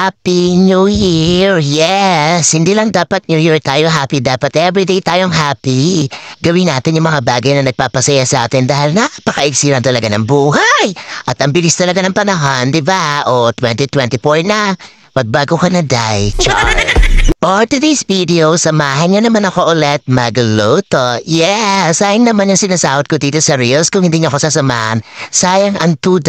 Happy New Year! Yes! Hindi lang dapat New Year tayo happy, dapat everyday tayong happy. Gawin natin yung mga bagay na nagpapasaya sa atin dahil napakaiksi lang talaga ng buhay. At ang bilis talaga ng panahon, di ba? O, 2024 na. Magbago ka na, Day. Char! For today's video, samahan niyo naman ako ulit magluto. Yes, sayang naman yung sinasahod ko dito sa Reels kung hindi niyo ako sasamahan. Sayang ang $2.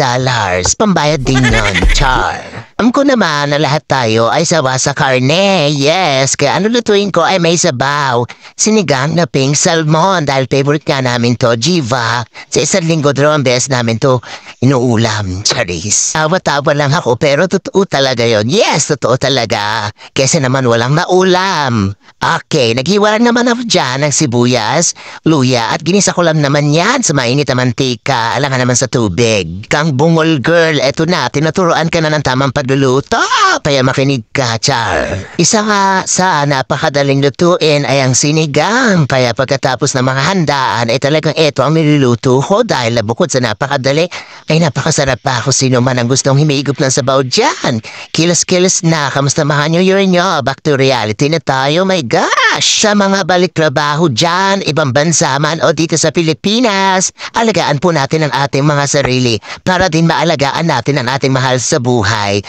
Pambayad din yun, char. Alam ko naman na lahat tayo ay sawa sa karne. Yes, kaya ano lutuin ko ay may sabaw. Sinigang na pink salmon dahil favorite nga namin to, Jiva. Sa isang linggo dalawang beses namin to inuulam, charis. Tawa-tawa lang ako pero totoo talaga yon. Yes, totoo talaga. Kasi naman walang naulam. Okay, naghiwa naman ako dyan ng sibuyas, luya at ginisa ko lang naman yan sa mainit na mantika. Alangan naman sa tubig. Kang bungol girl, eto na, tinuturoan ka na ng tamang pagluluto. Kaya makinig ka, char. Isa nga sa napakadaling lutuin ay ang sinigang. Kaya pagkatapos ng mga handaan ay talagang eto ang niluluto ko dahil bukod sa napakadali ay napakasarap pa ako sino man ang gustong himigop ng sabaw dyan. Kilos-kilos na, kamusta mga New Year nyo? Back to reality na tayo, my gosh! Sa mga balik trabaho dyan, ibang bansa man o dito sa Pilipinas, alagaan po natin ang ating mga sarili para din maalagaan natin ang ating mahal sa buhay.